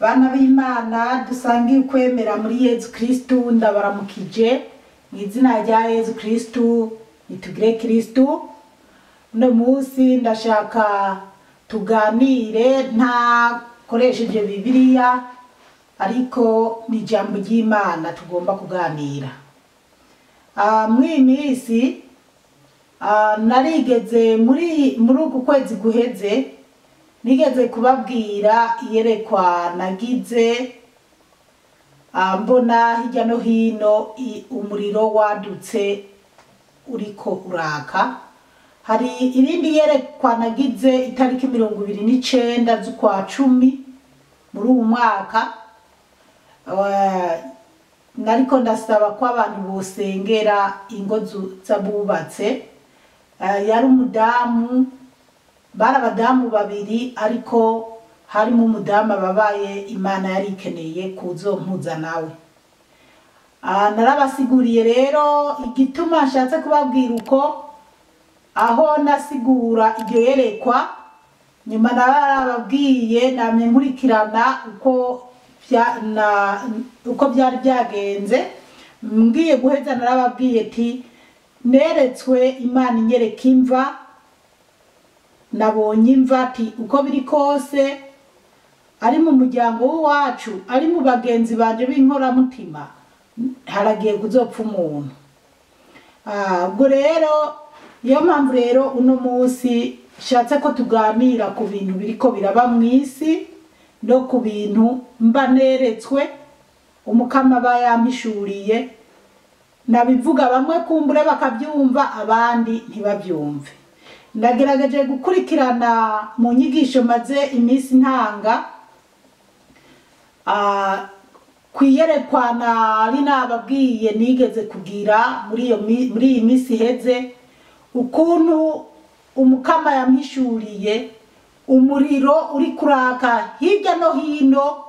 Bana b'Imana dusangiye kwemera muri Yezu Kristu, ndabaramukije mu izina rya Yezu Kristu, nitugire Kristu. No munsi ndashaka tuganire ntakoresheje Bibiliya, ariko ni ijambo ry'Imana tugomba kuganira. Mw'iyi minsi narigeze muri uku kwezi guheze nigeze kubabwira iyerekwa nagize, mbona hirya no hino umuriro wadutse uriko uraka. Hari irindi yerekwa nagize itariki 29 z'ukwa 10 muri uyu mwaka, nariko ndasaba ko abantu bosengera ingo z'abubatse. Yari umudamu, bari abadamu babiri, ariko harimo umudamu babaye Imana yari ikeneye kuzompuza nawe. Narabasiguriye rero igituma nshatse kubabwira uko, aho nasigura iryo yerekwa nyuma narababwiye namye nkurikirana uko byari byagenze. Ngiye guheza narababwiye ati neretswe Imana inyereka imva, nabonye imva ati uko biri kose ari mu muryango w'iwacu, ari mu bagenzi banje b'inkoramutima, haragiye kuzopfa umuntu. Ubwo rero niyo mpamvu rero uno munsi nshatse ko tuganira ku bintu biriko biraba mw'isi no ku bintu mba neretswe umukama bayampishuriye. Nabivuga bamwe kumbure bakabyumva, abandi ntibabyumve. Ndagerageje gukurikirana mu nyigisho maze iminsi ntanga, kwiyerekwa nari nababwiye nigeze kugira muri iyi minsi heze, ukuntu umukama yampishuriye umuriro uri kuraka hirya no hino,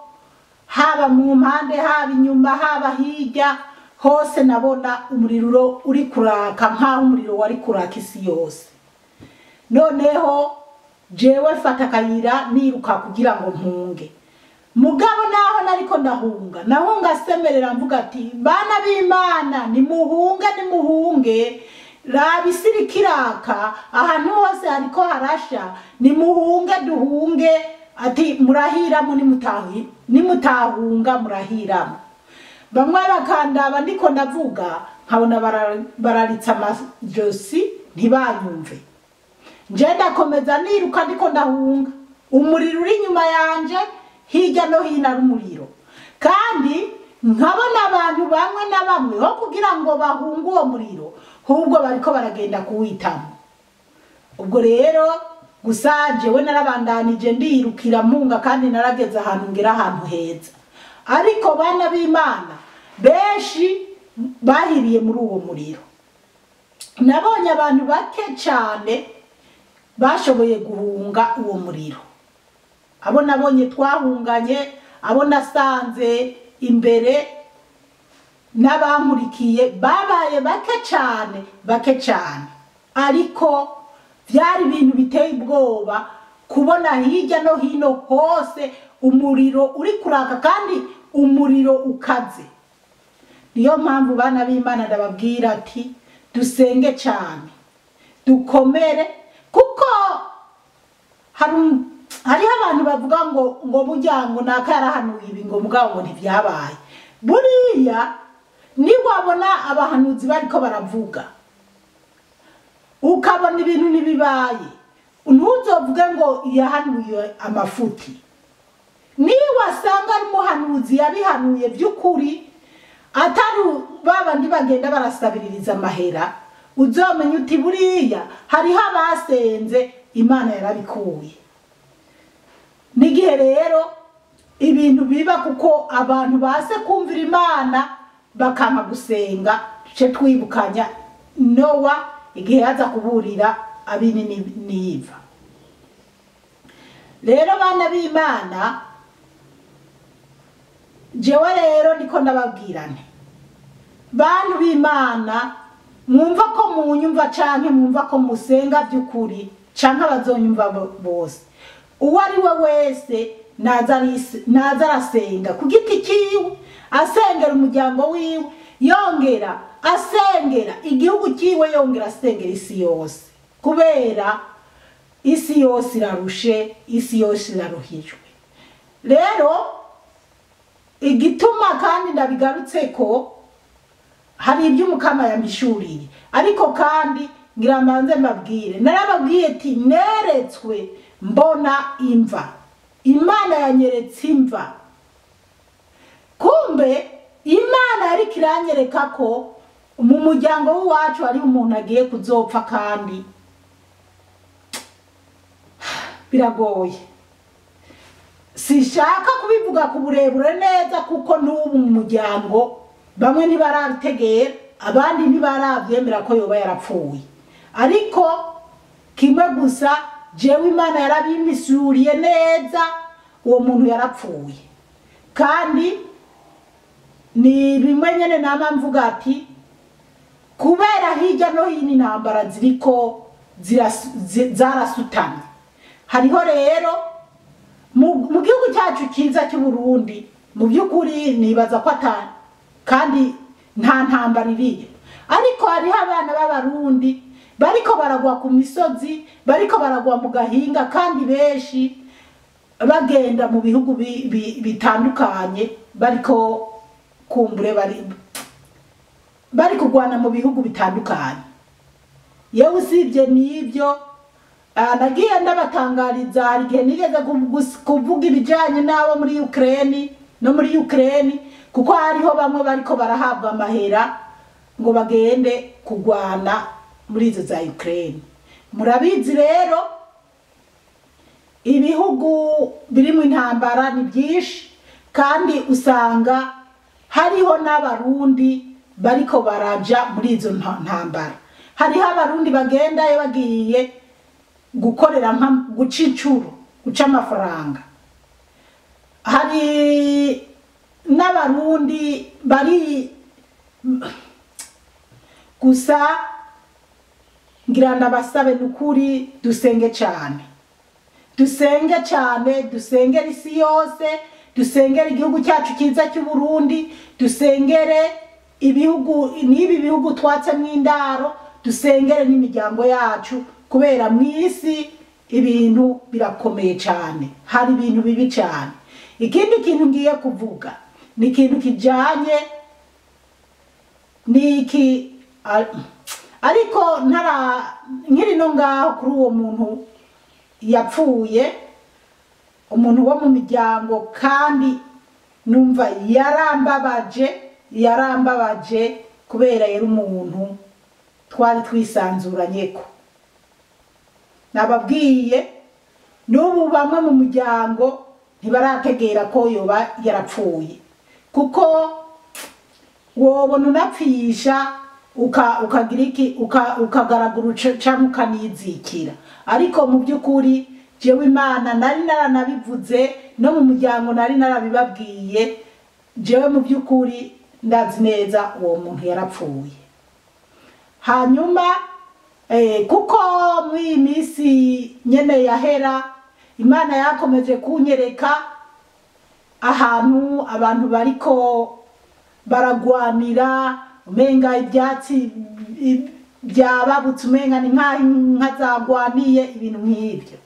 haba mu mpande, haba inyuma, haba hirya hose. Nabona umuriro uri kuraka nk'aho umuriro wari kuraka isi yose. Noneho jewe fata akayira niruka kugira ngo mpunge. Mugabo naho nariko nahunga semerera mvuga ati bana b'Imana nimuhunge, raba isi irikiraka ahantu hose hariko harasha, nimuhunge duhunge, ati murahiramo nimutahunga murahiramo. Bamwe bakandaba ndiko ndavuga nkabona bararitsa amajosi ntibanyumve. Nje ndakomeza niruka ndiko ndahunga, umuriro uri inyuma yanje, hirya no hino ari umuriro. Kandi nkabona abantu bamwe na bamwe ho kugira ngo bahunge uwo muriro, ahubwo bariko baragenda kuwitamo. Ubwo rero gusa jewe narabandanije ndirukira mpunga, kandi narageze ahantu ngera ahantu heza. Ariko bana b'Imana benshi bahiriye muri uwo muriro. Nabonye abantu bake cyane bashoboye guhunga uwo muriro. Abo nabonye twahunganye, abo nasanze imbere n'abankurikiye babaye bake cyane. Ariko byari ibintu biteye ubwoba kubona hirya no hino hose umuriro uri kuraka, kandi umuriro ukaze. Niyo mpamvu bana b'Imana ndababwira ati dusenge cyane, dukomere, kuko hariho abantu bavuga ngo burya ngo nakarahanuye ibi ngo mugabo ngo ntibyabaye. Buriya niwabona abahanuzi bariko baravuga ukabona ibintu ntibibaye, ntuzovuge ngo yahanuye amafuti. Niba wasanga ari umuhanuzi yabihanuye by'ukuri, atari babandi bagenda barasabiririza amahera, uzomenye uti buriya hariho abasenze Imana yarabikuye. Nigihe rero ibintu biba kuko abantu base kumvira Imana bakanka gusenga, ce twibukanya Nowa igihe yaza kuburira abini niva. Rero bana b'Imana, jewe rero niko ndababwirane, bantu b'Imana mwumva ko munyumva canke mwumva ko musenga by'ukuri canke abazonyumva bose, uwo ari we wese naza arasenga ku giti kiwe, asengera umuryango wiwe, yongera asengera igihugu kiwe, yongera asengera isi yose, kubera isi yose irarushe, isi yose iraruhijwe. Rero igituma kandi ndabigarutse ko hari ibyo Umukama yambishuriye, ariko kandi ngira manze mbabwire, narababwiye ati neretswe mbona imva, Imana yanyeretse imva. Kumbe Imana yari kiranyereka ko mu muryango wacu hari umuntu agiye kuzopfa, kandi biragoye. Sishaka kubivuga ku burebure neza kuko n'ubu mu muryango bamwe ntibarabitegera, abandi ntibarabyemera ko yoba yarapfuye. Ariko kimwe gusa, jewe Imana yarabimisuriye neza, uwo muntu yarapfuye. Kandi ni bimwe nyene nama mvuga ati kubera hirya no hino intambara ziriko zarasutanye. Hariho rero mu gihugu cyacu cyiza cy'u Burundi, mu by'ukuri nibaza ko kandi nta ntambara iriyo, ariko hariho abana b'Abarundi bariko baragwa ku misozi, bariko baragwa mu gahinga, kandi benshi bagenda mu bihugu bitandukanye, bariko kumbure bari kugwana mu bihugu bitandukanye. Yewe usibye n'ibyo, nagiye ndabatangariza, hari igihe nigeze kuvuga ibijyanye n'abo muri Ukraine no muri Ukraine, kuko hariho bamwe bariko barahabwa amahera ngo bagende kugwana muri izo za Ukraine. Murabizi rero ibihugu birimo intambara ni byinshi, kandi usanga hariho n'Abarundi bariko baraja muri izo ntambara. Hariho Abarundi bagendayo bagiye gukorera guca incuro, guca amafaranga. Hari n'Abarundi bari gusa, ngira ndabasabe n'ukuri dusenge cyane, dusenge cyane, dusengera isi yose, dusengera igihugu cyacu cyiza cy'u Burundi, dusengere n'ibi bihugu twatsemo indaro, dusengere n'imiryango yacu, kubera mu isi ibintu birakomeye cyane, hari ibintu bibi cyane. Ikindi kintu ngiye kuvuga ni ikintu kijanye niki, ariko nkiri no ngaho kuri uwo muntu yapfuye, umuntu wo mu miryango, kandi numva yarambabaje kubera yari umuntu twari twisanzuranyeko. Nababwiye n'ubu bamwe mu muryango ntibarategera ko yoba yarapfuye, kuko wobona unapfisha ukagira iki, ukagaragura cyangwa ukanizikira. Ariko mu by'ukuri jewe Imana nari naranabivuze, no mu muryango nari narabibabwiye, jewe mu by'ukuri ndazi neza uwo muntu yarapfuye. Hanyuma kuko muri iyi minsi nyene yahera, Imana yakomeje kunyereka ahantu abantu bariko baragwanira, umenga ibyatsi byababutse, umenga ni nka zagwaniye, ibintu nk'ibyo.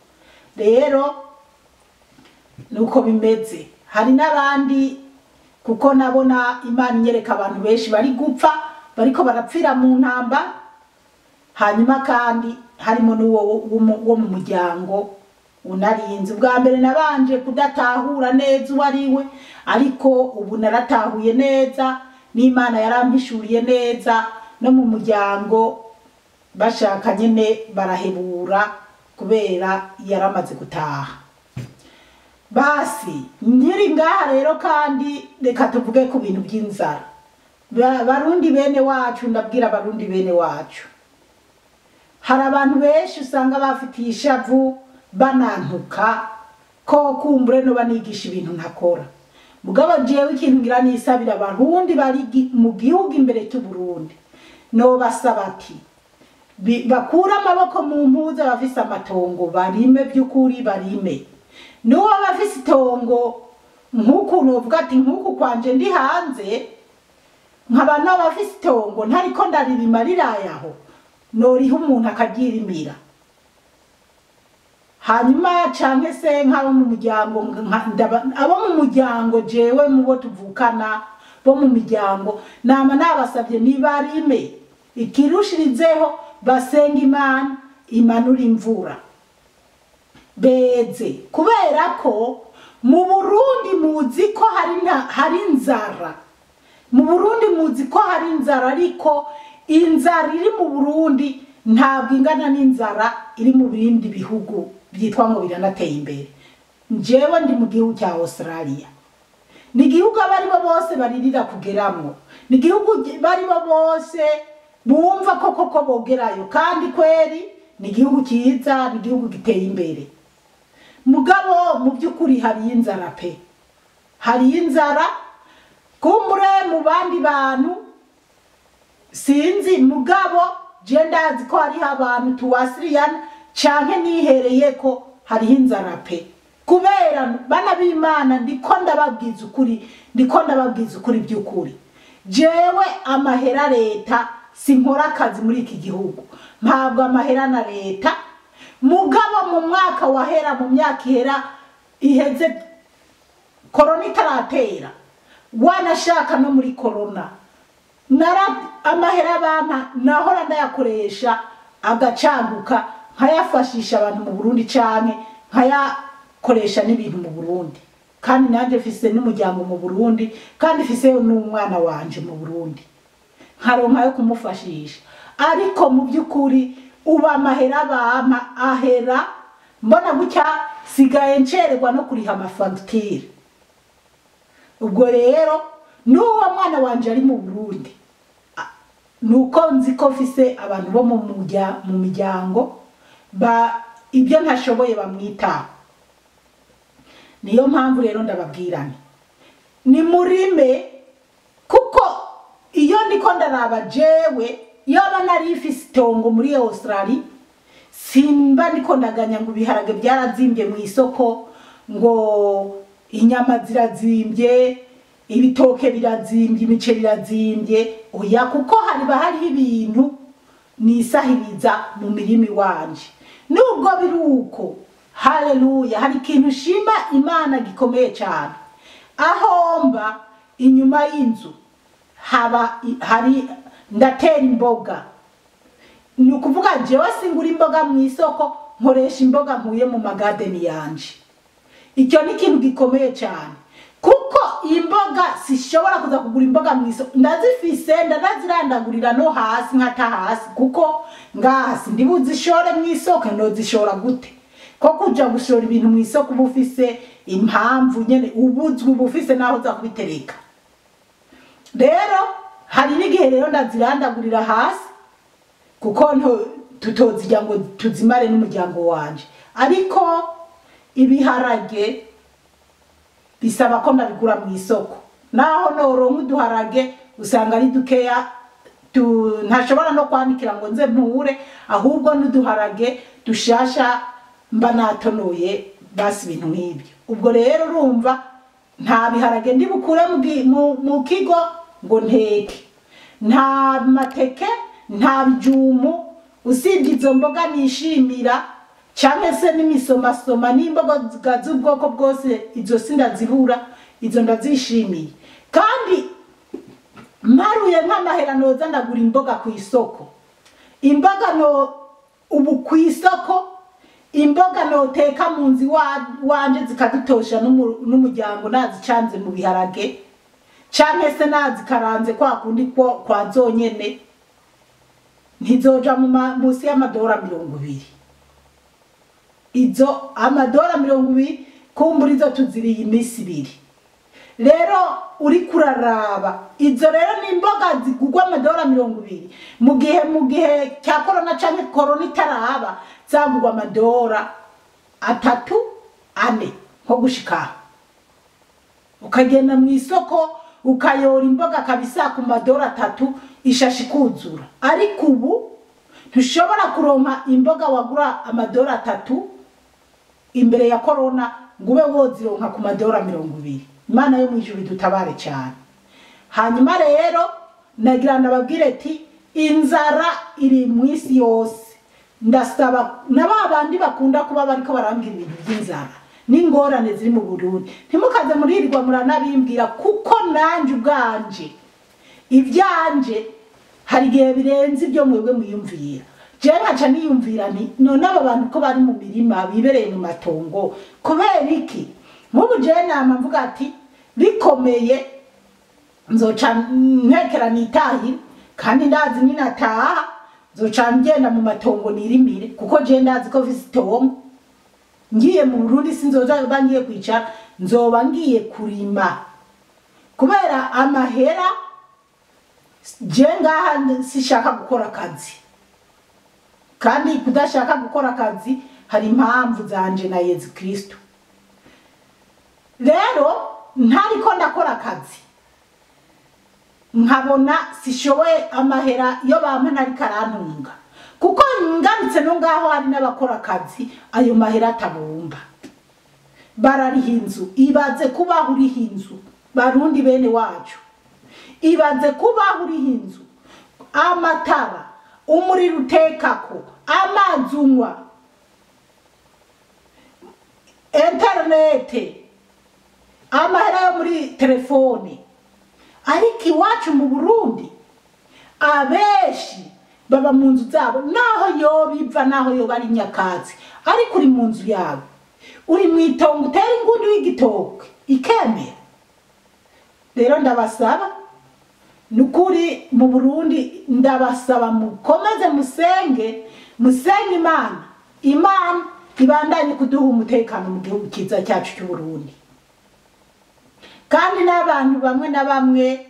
Rero nuko bimeze. Hari n'abandi, kuko nabona Imana inyereka abantu benshi bari gupfa, bariko barapfira mu ntambara. Hanyuma kandi harimo n'uwo wo mu muryango unarinze. Ubwa mbere nabanje kudatahura neza uwo ari we, ariko ubu naratahuye neza, n'Imana yarambishuriye neza, no mu muryango bashaka nyene barahebura kubera yaramaze gutaha. Basi nkiri ngaha rero, kandi reka tuvuge ku bintu by'inzara. Barundi bene wacu, ndabwira Barundi bene wacu, hari abantu benshi usanga bafitiye ishavu, banantuka ko kumbure no banigisha ibintu ntakora. Mugabo jewe ikintu ngira nisabira Abarundi bari mu gihugu imbere cy'u Burundi, no basaba ati bakura amaboko mu mpuza, bafise amatongo barime, by'ukuri barime. n'uwo bafise itongo nk'uku novuga ati nk'uku kwanje ndi hanze nkaba n'abafise itongo ntariko ndaririma rirayaho noriha umuntu akabyirimira hanyuma canke se nk'abo mu muryango abo mu muryango jewe mubo tuvukana bo mu miryango nama nabasabye nibarime ikirushirizeho basenga Imana imanura imvura beze kubera ko mu Burundi muzi ko hari inzara mu Burundi muzi ko hari inzara ariko inzara iri mu Burundi ntabwo ingana n'inzara iri mu bindi bihugu byitwa ngo biranateye imbere njewe ndi mu gihugu cya Australia ni gihugu abari bo bose baririra kugeramo ni gihugu bari bo bose bumva koko bogerayo kandi kweri ni gihugu cyiza ni gihugu giteye imbere mugabo mu byukuri hari inzara pe hari inzara kumbure mu bandi bantu sinzi mugabo je ndazi ko hari abantu tuwasiriyana canke nihereye ko hari inzara pe kubera bana b'Imana ndiko ndababwiza ukuri by'ukuri jewe amahera leta sinkora akazi muri iki gihugu mpabwa amahera na leta mugabo mu mwaka wahera mu myaka iheze corona itaratera wanashaka no muri corona amahera bampa nahora ndayakoresha agacanguka nkayafashisha abantu mu Burundi canke koresha n'ibintu mu Burundi kandi nanje fise n'umuryango mu Burundi kandi fise n'umwana wanje mu Burundi nkaronka yo kumufashisha ariko mu byukuri uba amahera bampa ahera mbona gutya sigaye ncererwa no kuriha amafagitire ubwo rero n'uwo mwana wanje ari mu Burundi nuko nzi ko fise abantu bo mu miryango ibyo ntashoboye bamwitaho niyo mpamvu rero ndababwirane ni murime kuko iyo ndiko ndaraba jewe iyo nari ifise itongo muri Australia simba ndiko ndaganya ngo ibiharage byarazimbye mu isoko ngo inyama zirazimbye ibitoke birazimbye imiceri irazimbye oya kuko hari ibintu nisahiriza mu mirimi wanje nubwo biruko haleluya hari ikintu shima Imana gikomeye cyane aho mba inyuma y'inzu hari ndatera imboga ni ukuvuga jewe singura imboga mu isoko nkoresha imboga nkuye mu magadeni yanje icyo ni ikintu gikomeye cyane kuko imboga sishobora kuza kugura imboga mu isoko ndazifise ndazirandagurira no hasi nkata hasi kuko ngahasi ndibuzishore mu isoko ndozishora gute ko kuja gushora ibintu mu isoko ubufise impamvu nyene ubuzwi ubufise naho za kubitereka rero hari n'igihe rero ndazirandagurira hasi kuko tutozijya ngo tuzimare n'umuryango wanje ariko ibiharage bisaba ko ndabigura mu isoko naho noronka uduharage usanga ari dukeya ntashobora no kwanikira ngo nze mpure ahubwo n'uduharage dushasha mba natonoye basi ibintu nk'ibyo ubwo rero urumva nta biharage ndi bukure mu kigo ngo nteke nta mateke nta bijumu usibye izo mboga nishimira cyangwa se n'imisomasoma n'imboga z'ubwoko bwose izo sindazibura izo ndazishimiye kandi maruye nk'amahera noza ndagura imboga ku isoko imboga ubu ku isoko imboga noteka mu nzi wanje zikadutosha n'umuryango nazicanze mu biharage cyangwa se nazikaranze kwa kundi kwa zonyene ntizoja munsi y'amadora 20 izo amadora 20 kumbura izo tuziriye iminsi 2 rero uri kuraraba izo rero ni imboga zigugwa amadora 20 mu gihe cya corona canke corona itaraba zagugwa amadora 3 4 nko gushika ukagenda mu isoko ukayora imboga kabisa ku madora 3 ishashi kuzura ariko ubu ntushobora kuronka imboga wagura amadora 3 imbere ya corona ngube wozironka ku madora 20. Imana yo mwijuru dutabare cyane. Hanyuma rero nagira nababwire ati inzara iri mu isi yose. Ndasaba nababandi bakunda kuba bariko barambira ibintu by'inzara n'ingorane ziri mu Burundi. Ntimukaze muririrwa muranabimbwira kuko nanje ubwanje ivyanje hari gihe birenze ibyo mwebwe muyumvira. Je nkaca niyumvira nti none aba bantu ko bari mu mirima bibereye mu matongo kubera iki? Mubu je nama mvuga ati bikomeye nzoca ntekera nitahi kandi ndazi ninataha nzoca ngenda mu matongo nirimire kuko je ndazi ko visitongo ngiye mu Burundi sinzoza bangiye kwicara nzoba ngiye kurima kubera amahera je ngaha sishaka gukora akazi kandi kudashaka gukora akazi hari impamvu zanje na Yesu Kristo. Rero ntariko ndakora akazi nkabona sishoboye amahera yo bampa ntari karantunga kuko ngarutse no ngaho hari n'abakora akazi ayo mahera atabumba barariha inzu. Ibaze kuba uriha inzu barundi bene wacu, ibaze kuba uriha inzu, amatara, umuriro utekako, amazi unywa, interinete, amahera yo muri telefone. Ariko iwacu mu Burundi abeshi baba mu nzu zabo naho yo biva naho yo bari nyakazi ariko uri mu nzu yawe uri mwitongo utera ingundu y'igitoke ikemera. Rero ndabasaba nukuri mu Burundi ndabasaba mukomeze musenge Imana ibandanye kuduha umutekano mu gihugu kiza cyacu cy'u Burundi. Kandi n'abantu bamwe na bamwe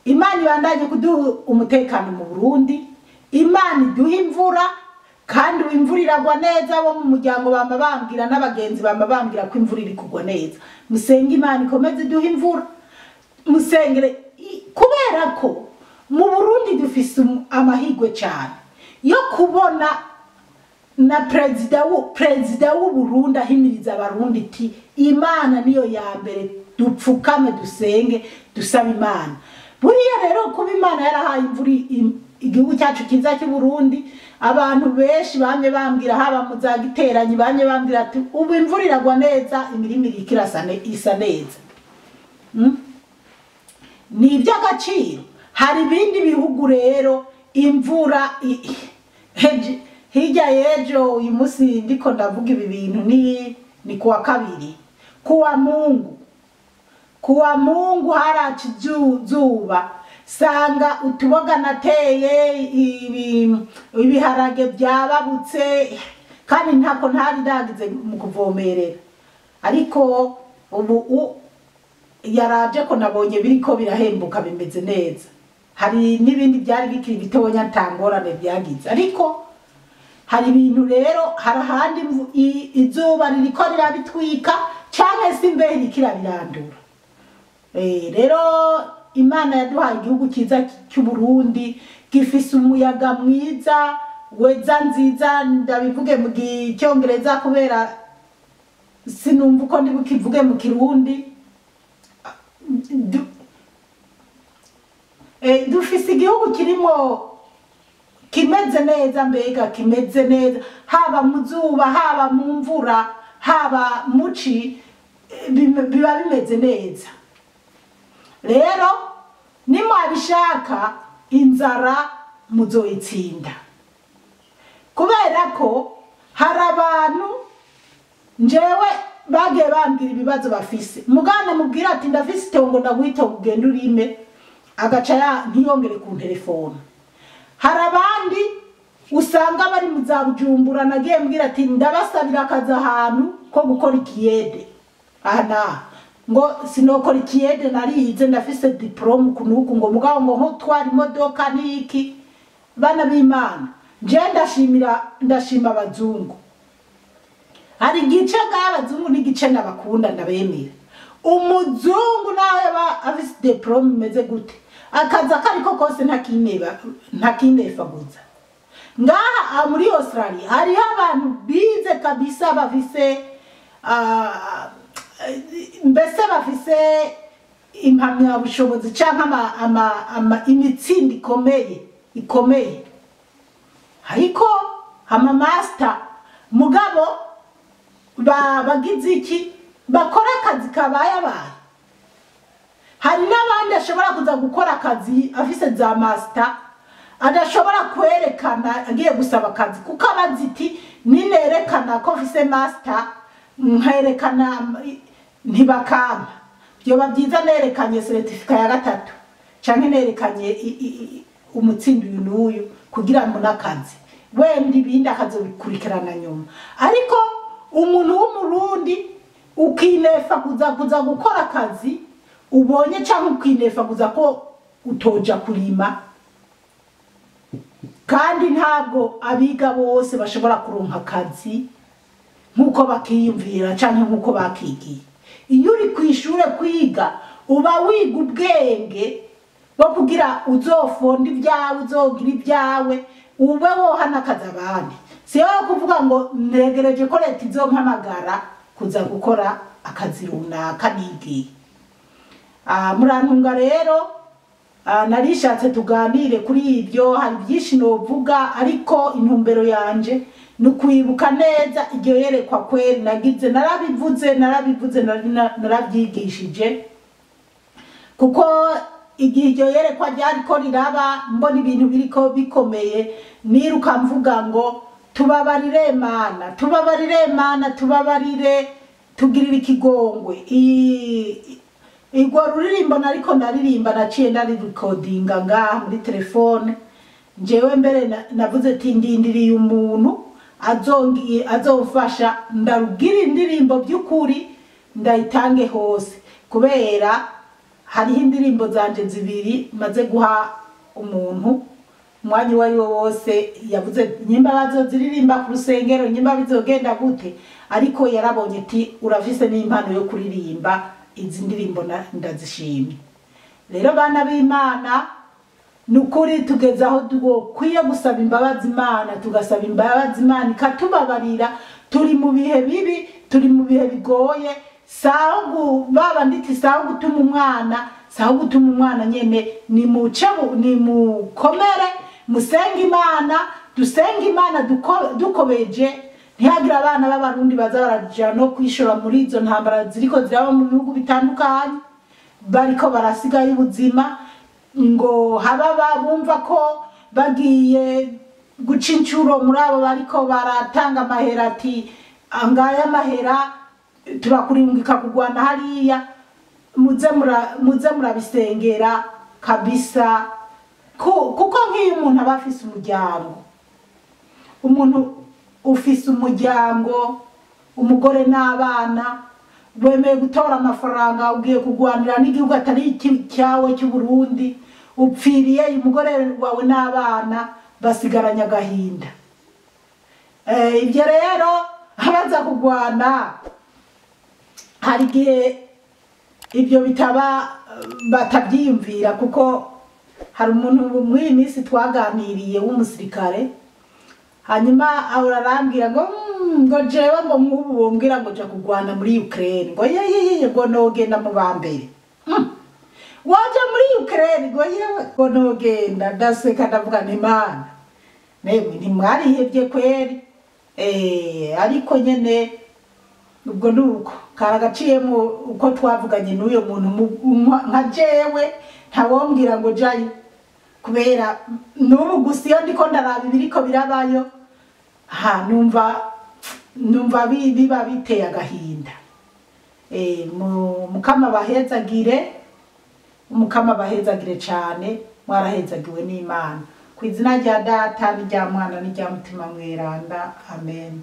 Imana ibandanye kuduha umutekano mu Burundi. Imana iduha imvura kandi imvura iragwa neza. Bo mu muryango bamba bambwira n'abagenzi bamba bambwira ko imvura iri kugwa neza. Musenge Imana ikomeze iduha imvura, musengere kubera ko mu Burundi dufise amahigwe cyane yo kubona na president w'u Burundi ahimiriza abarundi iti Imana niyo ya mbere dupfukame dusenge dusaba Imana. Buriya rero kuba Imana yarahaye imvura igihugu cyacu kiza cy'u Burundi, abantu benshi bamye bambwira haba muzagiteranyi bamye bambwira ati ubu imvura iragwa neza imirimo isa neza. Ni iby'agaciro. Hari ibindi bihugu rero imvura hirya yejo uyu munsi ndiko ndavuga ibi bintu ni kuwa kabiri kuwa Mungu haracizuba sanga utuboga nateye ibiharage byababutse kandi ntako ntari ndagize mu kuvomerera ariko ubu yaraje ko nabonye biriko birahembuka bimeze neza. Hari nibindi byari bikiri bitonya ntangorane byagize ariko hari ibintu rero harahandi izuba ririko rirabitwika canke simbe irikira birandura. Rero Imana yaduhaye igihugu kiza cy'u Burundi gifise umuyaga mwiza weza nziza. Ndabivuge mu Cyongereza kubera sinumva uko ndi bukivuge mu Kirundi. Dufise igihugu kirimo kimeze neza, mbega kimeze neza haba mu zuba haba mu mvura haba muci biba bimeze neza. Rero nimwabishaka inzara muzoyitsinda kubera ko hari abantu njewe bagiye bambwira ibibazo bafise mugana mubwira ati ndafise itongo ndaguhita kugenda urime agaca ntiyongere ku telefone. Hari abandi usanga bari mu za Bujumbura nagiye mbwira ati ndabasabira akazi ahantu ko gukora ikiyede aha ngo sinokora ikiyede narize ndafise diplome kunuku ngo mugabo ngo ntwara imodoka niki. Bana b'Imana je ndashima abazungu. Hari gice g'abazungu n'igice nabakunda ndabemera. Umuzungu nawe ba afise diplome meze gute akaza kariko kose ntakinefa guza ngaha muri Australia hariho abantu bize kabisa bafise mbese bafise impamyabushobozi cyangwa imitsindi ikomeye ariko ama master mugabo bagize iki bakora akazi kabaye abaye. Hari n'abandi ashobora kuza gukora akazi afise za master adashobora kwerekana agiye gusaba akazi kuko abaziti ninerekana ko afise master nkerekana ntibakama. Byoba byiza nerekanye certificate ya 3 canke nerekanye umutsindo uyu n'uyu kugira ngo nakazi wenda ibindi akazobikurikirana nyuma. Ariko umuntu w'umurundi ukinefa kuza gukora akazi ubonye cyangwa ukinefa kuza ko utoja kurima, kandi ntabwo abiga bose bashobora kuronka akazi nkuko bakiyumvira cyangwa nkuko bakigiye. Iyo uri kwishure kwiga uba wiga ubwenge bwo kugira uzofonda ibyawe uzogira ibyawe ube wohana akazi abandi. Siyo kuvuga ngo ntegereje ko leta izompamagara kuza gukora akazi runaka nigiye. Murantunga rero narishatse tuganire kuri ibyo. Hari byinshi novuga ariko intumbero yanje nukwibuka neza iryo yerekwa kweri nagize narabivuze narabyigishije kuko igihe iryo yerekwa ryariko riraba mbona ibintu biriko bikomeye niruka mvuga ngo tubabarire Mana tubabarire tugirira ikigongwe. Igwa ruririmbo nariko naririmba naciye recordinga ngaha muri telefone njewe mbere navuze ati ndindiriye umuntu azofasha ndarugira indirimbo by'ukuri ndayitange hose kubera hari indirimbo zanje zibiri maze guha umuntu umwanya wari wose yavuze nyimba bazoziririmba ku rusengero nyimba bizogenda gute, ariko yarabonye ati urafise n'impano yo kuririmba izi ndirimbo ndazishimye. Rero bana b'Imana nukuri tugeze aho kwiye gusaba imbabazi Imana, tugasaba imbabazi Imana ikatubabarira. Turi mu bihe bibi, turi mu bihe bigoye, saho baba nditi saho gutuma umwana nyene ni mukomere musenga Imana, dusenga Imana dukobeje ntihagira abana b'abarundi baza baraja no kwishora muri izo ntambara ziriko ziraba mu bihugu bitandukanye bariko barasigaye ubuzima ngo haba bumva ko bagiye guca incuro muri abo bariko baratanga amahera ati angaya amahera turakuringika kugwana hariya muze murabisengera kabisa kuko nk'iyo umuntu aba afise umuryango, umuntu ufise umuryango umugore n'abana wemeye gutora amafaranga ugiye kugwanira n'igihugu atari cyawe cy'u Burundi upfiriye umugore wawe n'abana basigaranya agahinda. Ibyo rero abaza kugwana hari gihe ibyo bitaba batabyiyumvira kuko hari umuntu muri minsi twaganiriye w'umusirikare hanyuma ararambira ngo jewe ngo mwubu bombwira ngo ja kugwana muri Ukraine ngo ngo nogenda mu bambere waje muri Ukraine ngo ngo nogenda ndaseka ndavuga n'Imana nemwe ntimwarihebye kweri ariko nyene ubwo nuko karagaciyemo uko twavuganye n'uyo muntu nka jewe ntawombwira ngo jayi kubera n'ubu gusiyo ndiko ndaraba ibiriko birabayo numva biba biteye agahinda. Mukama bahezagire cyane, mwarahezagiwe n'Imana ku izina rya Data n'irya Mwana n'irya Mutima Mweranda, amen.